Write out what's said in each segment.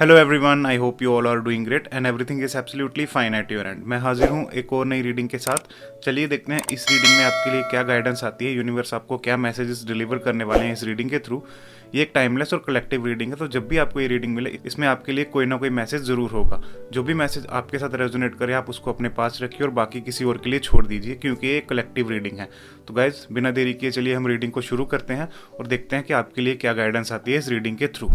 Hello everyone, I hope you all are doing great and everything is absolutely fine at your end. मैं हाजिर हूँ एक और नई रीडिंग के साथ। चलिए देखते हैं इस रीडिंग में आपके लिए क्या गाइडेंस आती है, यूनिवर्स आपको क्या मैसेजेस डिलीवर करने वाले हैं इस रीडिंग के थ्रू। ये एक टाइमलेस और कलेक्टिव रीडिंग है, तो जब भी आपको ये रीडिंग मिले इसमें आपके लिए कोई ना कोई मैसेज ज़रूर होगा। जो भी मैसेज आपके साथ रेजोनेट करे आप उसको अपने पास रखिए और बाकी किसी और के लिए छोड़ दीजिए, क्योंकि ये कलेक्टिव रीडिंग है। तो गाइज बिना देरी किए चलिए हम रीडिंग को शुरू करते हैं और देखते हैं कि आपके लिए क्या गाइडेंस आती है इस रीडिंग के through.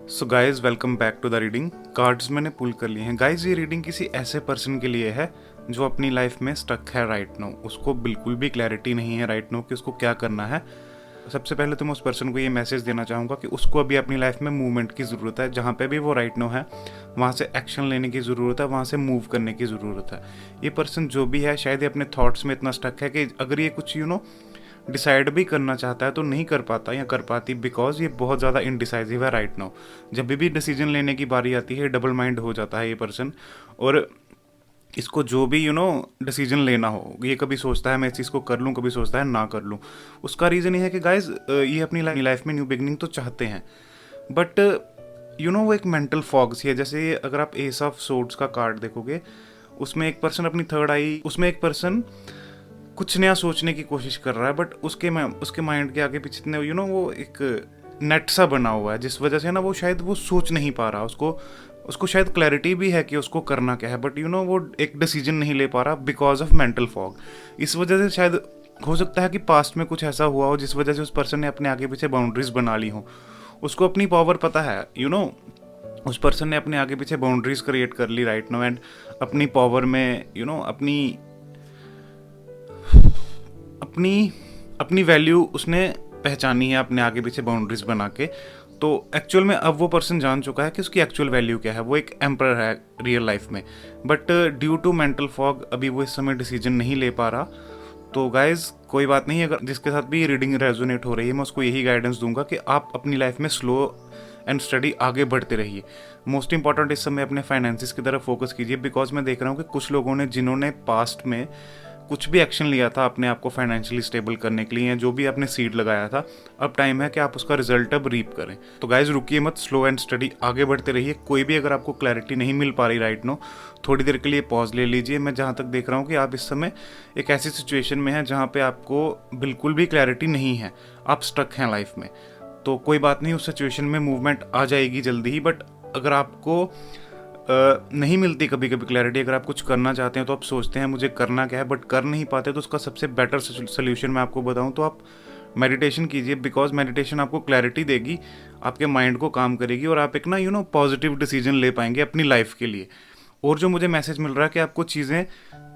So guys welcome back to the reading. Cards मैंने पुल कर लिए हैं। गाइज ये रीडिंग किसी ऐसे पर्सन के लिए है जो अपनी लाइफ में स्टक है राइट नाउ। उसको बिल्कुल भी क्लैरिटी नहीं है राइट नाउ कि उसको क्या करना है। सबसे पहले तो मैं उस पर्सन को ये मैसेज देना चाहूँगा कि उसको अभी अपनी लाइफ में मूवमेंट की ज़रूरत है। जहाँ पे भी वो राइट नाउ है वहाँ से एक्शन लेने की ज़रूरत है, वहाँ से मूव करने की ज़रूरत है। ये पर्सन जो भी है शायद ये अपने थॉट्स में इतना स्टक है कि अगर ये कुछ डिसाइड भी करना चाहता है तो नहीं कर पाता या कर पाती, बिकॉज ये बहुत ज़्यादा इनडिसाइसिव है राइट नाउ। जब भी डिसीजन लेने की बारी आती है डबल माइंड हो जाता है ये पर्सन, और इसको जो भी डिसीजन लेना हो ये कभी सोचता है मैं इस चीज़ को कर लूँ, कभी सोचता है ना कर लूँ। उसका रीज़न ये है कि गाइज ये अपनी लाइफ में न्यू बिगनिंग तो चाहते हैं, बट वो एक मेंटल फॉग सी है। जैसे अगर आप एस ऑफ सोर्ड्स का कार्ड देखोगे उसमें एक पर्सन अपनी थर्ड आई, उसमें एक पर्सन कुछ नया सोचने की कोशिश कर रहा है, बट उसके माइंड के आगे पीछे इतने वो एक नेट सा बना हुआ है, जिस वजह से वो शायद वो सोच नहीं पा रहा। उसको शायद क्लैरिटी भी है कि उसको करना क्या है, बट वो एक डिसीजन नहीं ले पा रहा बिकॉज ऑफ मेंटल फॉग। इस वजह से शायद हो सकता है कि पास्ट में कुछ ऐसा हुआ हो जिस वजह से उस पर्सन ने अपने आगे पीछे बाउंड्रीज बना ली हो। उसको अपनी पावर पता है, उस पर्सन ने अपने आगे पीछे बाउंड्रीज क्रिएट कर ली राइट नाउ, एंड अपनी पावर में अपनी वैल्यू उसने पहचानी है अपने आगे पीछे बाउंड्रीज बना के। तो एक्चुअल में अब वो पर्सन जान चुका है कि उसकी एक्चुअल वैल्यू क्या है। वो एक एम्परर है रियल लाइफ में, but due to mental fog अभी वो इस समय डिसीजन नहीं ले पा रहा। तो गाइज कोई बात नहीं, अगर जिसके साथ भी रीडिंग रेजोनेट हो रही है मैं उसको यही गाइडेंस दूंगा कि आप अपनी लाइफ में स्लो एंड स्टडी आगे बढ़ते रहिए। मोस्ट इंपॉर्टेंट इस समय अपने फाइनेंसिस की तरफ फोकस कीजिए, बिकॉज मैं देख रहा हूँ कि कुछ लोगों ने जिन्होंने पास्ट में कुछ भी एक्शन लिया था अपने आप को फाइनेंशियली स्टेबल करने के लिए, जो भी आपने सीड लगाया था, अब टाइम है कि आप उसका रिजल्ट अब रीप करें। तो गाइज रुकिए मत, स्लो एंड स्टडी आगे बढ़ते रहिए। कोई भी अगर आपको क्लैरिटी नहीं मिल पा रही राइट नो, थोड़ी देर के लिए पॉज ले लीजिए। मैं जहाँ तक देख रहा हूँ कि आप इस समय एक ऐसी सिचुएशन में हैं जहाँ पे आपको बिल्कुल भी क्लैरिटी नहीं है, आप स्टक हैं लाइफ में। तो कोई बात नहीं, उस सिचुएशन में मूवमेंट आ जाएगी जल्दी ही। बट अगर आपको नहीं मिलती कभी कभी क्लैरिटी, अगर आप कुछ करना चाहते हैं तो आप सोचते हैं मुझे करना क्या है बट कर नहीं पाते, तो उसका सबसे बेटर सोल्यूशन मैं आपको बताऊं तो आप मेडिटेशन कीजिए। बिकॉज मेडिटेशन आपको क्लैरिटी देगी, आपके माइंड को काम करेगी और आप एक पॉजिटिव डिसीजन ले पाएंगे अपनी लाइफ के लिए। और जो मुझे मैसेज मिल रहा है कि आपको चीज़ें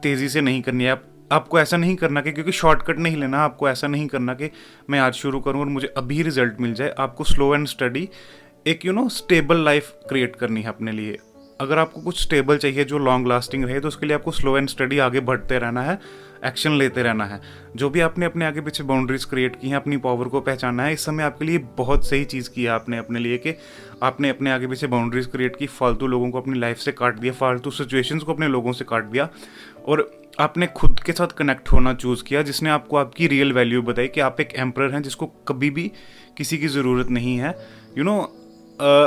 तेज़ी से नहीं करनी है, आपको ऐसा नहीं करना कि क्योंकि शॉर्टकट नहीं लेना, आपको ऐसा नहीं करना कि मैं आज शुरू करूं और मुझे अभी रिजल्ट मिल जाए। आपको स्लो एंड स्टडी एक स्टेबल लाइफ क्रिएट करनी है अपने लिए। अगर आपको कुछ स्टेबल चाहिए जो लॉन्ग लास्टिंग रहे तो उसके लिए आपको स्लो एंड स्टडी आगे बढ़ते रहना है, एक्शन लेते रहना है। जो भी आपने अपने आगे पीछे बाउंड्रीज क्रिएट की हैं, अपनी पावर को पहचाना है। इस समय आपके लिए बहुत सही चीज़ की है आपने अपने लिए कि आपने अपने आगे पीछे बाउंड्रीज क्रिएट की, फालतू लोगों को अपनी लाइफ से काट दिया, फालतू सिचुएशंस को अपने लोगों से काट दिया, और आपने खुद के साथ कनेक्ट होना चूज़ किया, जिसने आपको आपकी रियल वैल्यू बताई कि आप एक एम्परर हैं जिसको कभी भी किसी की ज़रूरत नहीं है।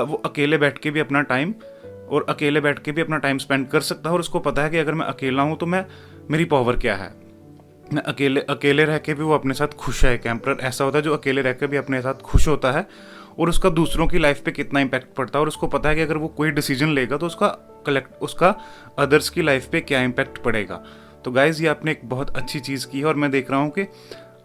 वो अकेले बैठ के भी अपना टाइम स्पेंड कर सकता है, और उसको पता है कि अगर मैं अकेला हूँ तो मेरी पावर क्या है। मैं अकेले रह के भी वो अपने साथ खुश है। एक एम्परर ऐसा होता है जो अकेले रह के भी अपने साथ खुश होता है, और उसका दूसरों की लाइफ पे कितना इम्पैक्ट पड़ता है, और उसको पता है कि अगर वो कोई डिसीजन लेगा तो उसका अदर्स की लाइफ पे क्या इम्पैक्ट पड़ेगा। तो गाइज ये आपने एक बहुत अच्छी चीज़ की है, और मैं देख रहा हूँ कि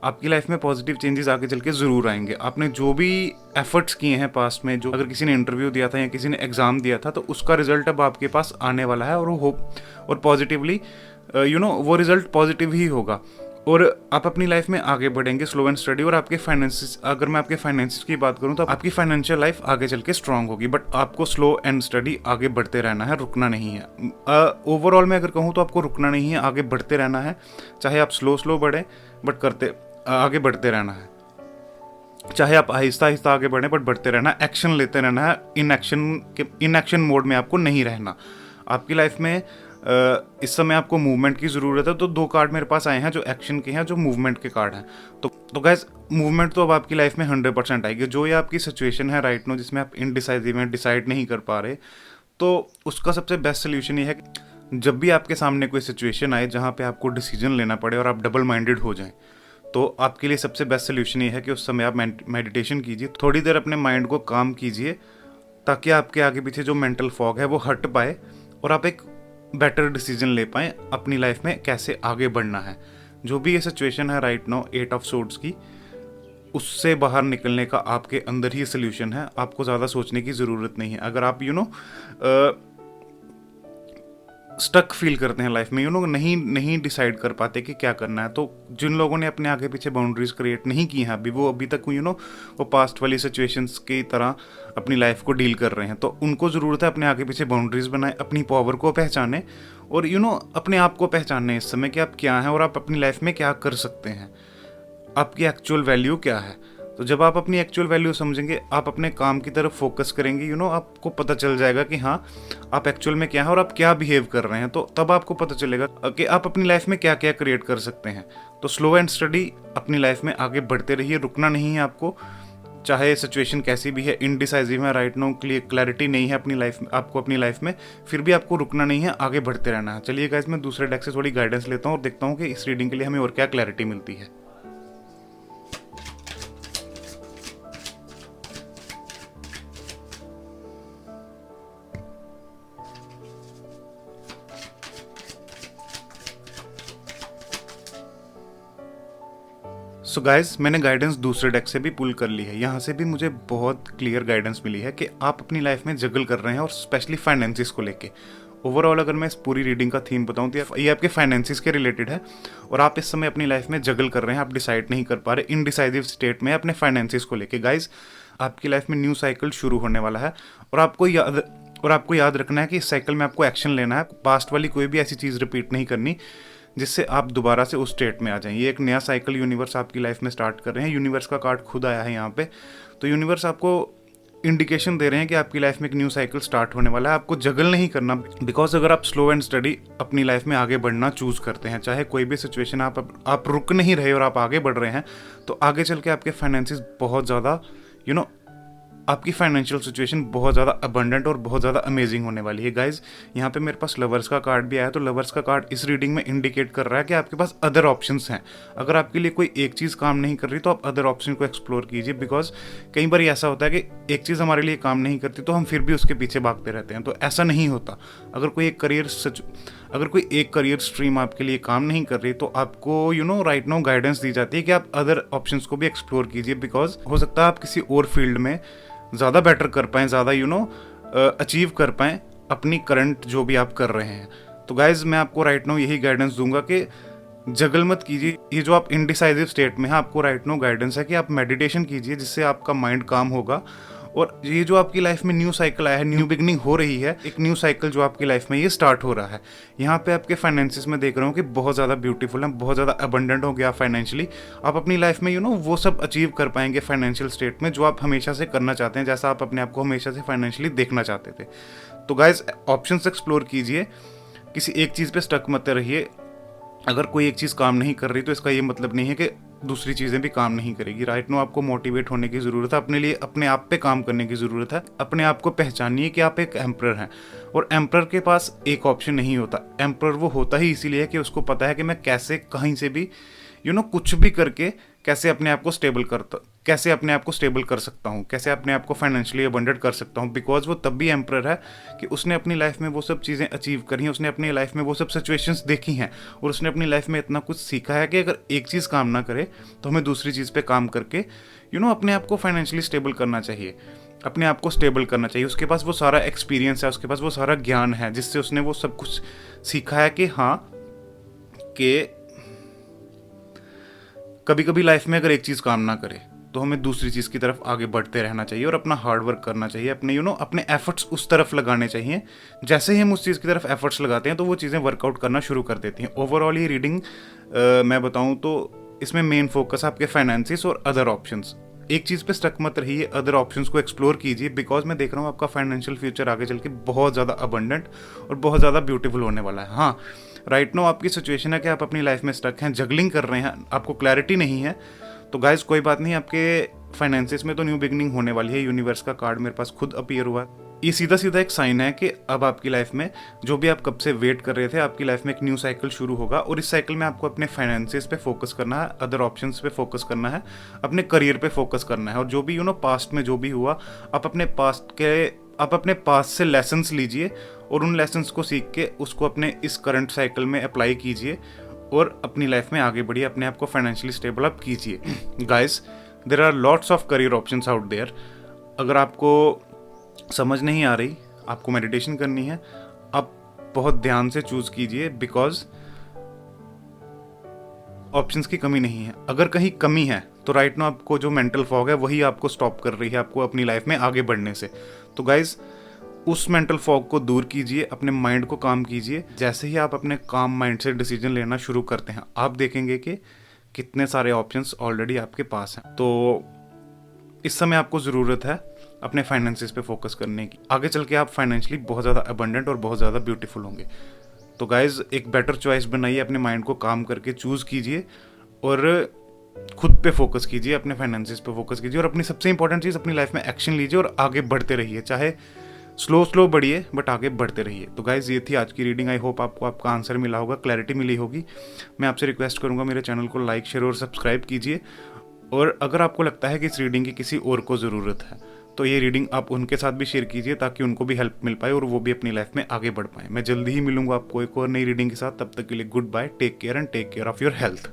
आपकी लाइफ में पॉजिटिव चेंजेस आगे चल के ज़रूर आएंगे। आपने जो भी एफर्ट्स किए हैं पास्ट में, जो अगर किसी ने इंटरव्यू दिया था या किसी ने एग्ज़ाम दिया था, तो उसका रिजल्ट अब आपके पास आने वाला है, और वो होप और पॉजिटिवली वो रिजल्ट पॉजिटिव ही होगा, और आप अपनी लाइफ में आगे बढ़ेंगे स्लो एंड स्टडी। और आपके फाइनेंसिस, अगर मैं आपके फाइनेंसिस की बात करूं तो आपकी फाइनेंशियल लाइफ आगे चल के स्ट्रांग होगी, बट आपको स्लो एंड स्टडी आगे बढ़ते रहना है, रुकना नहीं है। ओवरऑल मैं अगर कहूं तो आपको रुकना नहीं है, आगे बढ़ते रहना है। चाहे आप स्लो बढ़ें, बट आगे बढ़ते रहना है। चाहे आप आहिस्ता आहिस्ता आगे बढ़ें, बट बढ़ते रहना, एक्शन लेते रहना है। इनएक्शन मोड में आपको नहीं रहना। आपकी लाइफ में इस समय आपको मूवमेंट की ज़रूरत है, तो 2 कार्ड मेरे पास आए हैं जो एक्शन के हैं, जो मूवमेंट के कार्ड हैं। तो गाइस, मूवमेंट तो अब आपकी लाइफ में 100% आएगी। जो ये आपकी सिचुएशन है राइट नो, जिसमें आप इनडिसाइसिव हैं, डिसाइड नहीं कर पा रहे, तो उसका सबसे बेस्ट सोल्यूशन ये है कि जब भी आपके सामने कोई सिचुएशन आए जहाँ पे आपको डिसीजन लेना पड़े और आप डबल माइंडेड हो जाएं, तो आपके लिए सबसे बेस्ट सोल्यूशन ये है कि उस समय आप मेडिटेशन कीजिए, थोड़ी देर अपने माइंड को काम कीजिए, ताकि आपके आगे पीछे जो मेंटल फॉग है वो हट पाए और आप एक बेटर डिसीजन ले पाएँ अपनी लाइफ में कैसे आगे बढ़ना है। जो भी ये सिचुएशन है राइट नाउ 8 ऑफ सोर्ड्स की, उससे बाहर निकलने का आपके अंदर ही सोल्यूशन है। आपको ज़्यादा सोचने की ज़रूरत नहीं है। अगर आप स्टक फील करते हैं लाइफ में, नहीं डिसाइड कर पाते कि क्या करना है, तो जिन लोगों ने अपने आगे पीछे बाउंड्रीज क्रिएट नहीं की हैं वो अभी तक वो पास्ट वाली सिचुएशंस की तरह अपनी लाइफ को डील कर रहे हैं। तो उनको ज़रूरत है अपने आगे पीछे बाउंड्रीज बनाए, अपनी पावर को पहचाने, और अपने आप को पहचाने इस समय कि आप क्या हैं और आप अपनी लाइफ में क्या कर सकते हैं, आपकी एक्चुअल वैल्यू क्या है। तो जब आप अपनी एक्चुअल वैल्यू समझेंगे, आप अपने काम की तरफ फोकस करेंगे, आपको पता चल जाएगा कि हाँ, आप एक्चुअल में क्या है और आप क्या बिहेव कर रहे हैं। तो तब आपको पता चलेगा कि आप अपनी लाइफ में क्या क्या क्रिएट कर सकते हैं। तो स्लो एंड स्टडी अपनी लाइफ में आगे बढ़ते रहिए, रुकना नहीं है आपको। चाहे सिचुएशन कैसी भी है, इनडिसाइसिव है राइट नाउ, क्लैरिटी नहीं है अपनी लाइफ में, आपको अपनी लाइफ में, फिर भी आपको रुकना नहीं है, आगे बढ़ते रहना है। चलिए गाइस, मैं दूसरे डेक से थोड़ी गाइडेंस लेता हूँ और देखता हूँ कि इस रीडिंग के लिए हमें और क्या क्लैरिटी मिलती है। सो गाइज, मैंने गाइडेंस दूसरे डेक से भी पुल कर ली है। यहाँ से भी मुझे बहुत क्लियर गाइडेंस मिली है कि आप अपनी लाइफ में जगल कर रहे हैं, और स्पेशली फाइनेंसिस को लेके। ओवरऑल अगर मैं इस पूरी रीडिंग का थीम बताऊँ तो ये आपके फाइनेंसिस के रिलेटेड है, और आप इस समय अपनी लाइफ में जगल कर रहे हैं, आप डिसाइड नहीं कर पा रहे, इनडिसाइसिव स्टेट में अपने फाइनेंसिस को लेके। गाइज, आपकी लाइफ में न्यू साइकिल शुरू होने वाला है, और आपको याद रखना है कि इस साइकिल में आपको एक्शन लेना है। पास्ट वाली कोई भी ऐसी चीज़ रिपीट नहीं करनी जिससे आप दोबारा से उस स्टेट में आ जाएं। ये एक नया साइकिल यूनिवर्स आपकी लाइफ में स्टार्ट कर रहे हैं। यूनिवर्स का कार्ड खुद आया है यहाँ पे, तो यूनिवर्स आपको इंडिकेशन दे रहे हैं कि आपकी लाइफ में एक न्यू साइकिल स्टार्ट होने वाला है। आपको जगल नहीं करना, बिकॉज अगर आप स्लो एंड स्टडी अपनी लाइफ में आगे बढ़ना चूज करते हैं, चाहे कोई भी सिचुएशन, आप रुक नहीं रहे और आप आगे बढ़ रहे हैं, तो आगे चल के आपके फाइनेंसिस बहुत ज़्यादा आपकी फाइनेंशियल सिचुएशन बहुत ज़्यादा अबंडेंट और बहुत ज़्यादा अमेजिंग होने वाली है। गाइज, यहाँ पे मेरे पास लवर्स का कार्ड भी आया, तो लवर्स का कार्ड इस रीडिंग में इंडिकेट कर रहा है कि आपके पास अदर ऑप्शंस हैं। अगर आपके लिए कोई एक चीज़ काम नहीं कर रही, तो आप अदर ऑप्शन को एक्सप्लोर कीजिए, बिकॉज कई बार ऐसा होता है कि एक चीज़ हमारे लिए काम नहीं करती तो हम फिर भी उसके पीछे भागते रहते हैं। तो ऐसा नहीं होता। अगर कोई एक करियर स्ट्रीम आपके लिए काम नहीं कर रही, तो आपको राइट नाउ गाइडेंस दी जाती है कि आप अदर ऑप्शंस को भी एक्सप्लोर कीजिए, बिकॉज हो सकता है आप किसी और फील्ड में ज़्यादा बेटर कर पाएँ, ज़्यादा अचीव कर पाएँ अपनी करंट जो भी आप कर रहे हैं। तो गाइज, मैं आपको राइट नाउ यही गाइडेंस दूंगा कि जगल मत कीजिए। ये जो आप इनडिसाइसिव स्टेट में है, आपको राइट नाउ गाइडेंस है कि आप मेडिटेशन कीजिए, जिससे आपका माइंड काम होगा। और ये जो आपकी लाइफ में न्यू साइकिल आया है, न्यू बिगनिंग हो रही है, एक न्यू साइकिल जो आपकी लाइफ में ये स्टार्ट हो रहा है। यहाँ पे आपके फाइनेंसिस में देख रहा हूँ कि बहुत ज़्यादा ब्यूटीफुल है, बहुत ज़्यादा अबंडेंट हो गया फाइनेंशियली। आप अपनी लाइफ में वो सब अचीव कर पाएंगे फाइनेंशियल स्टेट में, जो आप हमेशा से करना चाहते हैं, जैसा आप अपने आप को हमेशा से फाइनेंशियली देखना चाहते थे। तो गाइज, ऑप्शंस एक्सप्लोर कीजिए, किसी एक चीज़ पे स्टक मत रहिए। अगर कोई एक चीज़ काम नहीं कर रही, तो इसका ये मतलब नहीं है कि दूसरी चीज़ें भी काम नहीं करेगी। राइट नो आपको मोटिवेट होने की ज़रूरत है, अपने लिए अपने आप पे काम करने की ज़रूरत है। अपने आप को पहचानिए कि आप एक एम्परर हैं, और एम्परर के पास एक ऑप्शन नहीं होता। एम्परर वो होता ही इसीलिए है कि उसको पता है कि मैं कैसे कहीं से भी कुछ भी करके कैसे अपने आप को स्टेबल कैसे अपने आप को स्टेबल कर सकता हूँ, कैसे अपने आप को फाइनेंशियली अबंडेंट कर सकता हूँ, बिकॉज वो तब भी एम्परर है कि उसने अपनी लाइफ में वो सब चीज़ें अचीव करी हैं, उसने अपनी लाइफ में वो सब सिचुएशंस देखी हैं और उसने अपनी लाइफ में इतना कुछ सीखा है कि अगर एक चीज़ काम ना करे तो हमें दूसरी चीज़ पे काम करके अपने आप को फाइनेंशियली स्टेबल करना चाहिए, अपने आप को स्टेबल करना चाहिए। उसके पास वो सारा एक्सपीरियंस है, उसके पास वो सारा ज्ञान है जिससे उसने वो सब कुछ सीखा है कि हाँ, कि कभी कभी लाइफ में अगर एक चीज़ काम ना करे तो हमें दूसरी चीज़ की तरफ आगे बढ़ते रहना चाहिए और अपना हार्ड वर्क करना चाहिए, अपने अपने एफर्ट्स उस तरफ लगाने चाहिए। जैसे ही हम उस चीज़ की तरफ एफर्ट्स लगाते हैं तो वो चीज़ें वर्कआउट करना शुरू कर देती हैं। ओवरऑल ये रीडिंग मैं बताऊं तो इसमें मेन फोकस आपके फाइनेंसिस और अदर ऑप्शंस, एक चीज़ पे स्टक मत रहिए, अदर ऑप्शंस को एक्सप्लोर कीजिए, बिकॉज मैं देख रहा हूँ आपका फाइनेंशियल फ्यूचर आगे चल के बहुत ज़्यादा अबंडेंट और बहुत ज़्यादा ब्यूटीफुल होने वाला है। हाँ, राइट नाउ आपकी सिचुएशन है कि आप अपनी लाइफ में स्टक हैं, जगलिंग कर रहे हैं, आपको क्लैरिटी नहीं है, तो गाइज कोई बात नहीं, आपके फाइनेंसिस में तो न्यू बिगनिंग होने वाली है। यूनिवर्स का कार्ड मेरे पास खुद अपीयर हुआ। ये सीधा सीधा एक साइन है कि अब आपकी लाइफ में जो भी आप कब से वेट कर रहे थे, आपकी लाइफ में एक न्यू साइकिल शुरू होगा और इस साइकिल में आपको अपने फाइनेंसिस पे फोकस करना है, अदर ऑप्शंस पे फोकस करना है, अपने करियर पे फोकस करना है। और जो भी पास्ट में जो भी हुआ, आप अपने पास्ट से लेसन्स लीजिए और उन लेसन्स को सीख के उसको अपने इस करंट साइकिल में अप्लाई कीजिए और अपनी लाइफ में आगे बढ़िए, अपने आप को फाइनेंशियली स्टेबल अप कीजिए। Guys, there are lots of career options out there. अगर आपको समझ नहीं आ रही, आपको मेडिटेशन करनी है, आप बहुत ध्यान से चूज कीजिए, बिकॉज ऑप्शंस की कमी नहीं है। अगर कहीं कमी है तो राइट नाउ आपको जो मेंटल फॉग है वही आपको स्टॉप कर रही है आपको अपनी लाइफ में आगे बढ़ने से। तो गाइज, उस मेंटल फॉग को दूर कीजिए, अपने माइंड को काम कीजिए। जैसे ही आप अपने काम माइंड से डिसीजन लेना शुरू करते हैं, आप देखेंगे कि कितने सारे ऑप्शंस ऑलरेडी आपके पास हैं। तो इस समय आपको ज़रूरत है अपने फाइनेंसिस पे फोकस करने की। आगे चल के आप फाइनेंशियली बहुत ज़्यादा अबंडेंट और बहुत ज़्यादा ब्यूटीफुल होंगे। तो गाइज, एक बेटर चॉइस बनाइए, अपने माइंड को काम करके चूज़ कीजिए और खुद पे फोकस कीजिए, अपने फाइनेंसिस पे फोकस कीजिए और अपनी सबसे इंपॉर्टेंट चीज़, अपनी लाइफ में एक्शन लीजिए और आगे बढ़ते रहिए। चाहे स्लो बढ़िए, बट आगे बढ़ते रहिए। तो गाइज, ये थी आज की रीडिंग। आई होप आपको आपका आंसर मिला होगा, क्लैरिटी मिली होगी। मैं आपसे रिक्वेस्ट करूंगा, मेरे चैनल को लाइक, शेयर और सब्सक्राइब कीजिए। और अगर आपको लगता है कि इस रीडिंग की किसी और को ज़रूरत है तो ये रीडिंग आप उनके साथ भी शेयर कीजिए, ताकि उनको भी हेल्प मिल पाए और वो भी अपनी लाइफ में आगे बढ़ पाए। मैं जल्दी ही मिलूंगा आपको एक और नई रीडिंग के साथ। तब तक के लिए goodbye, take care and take care of your health.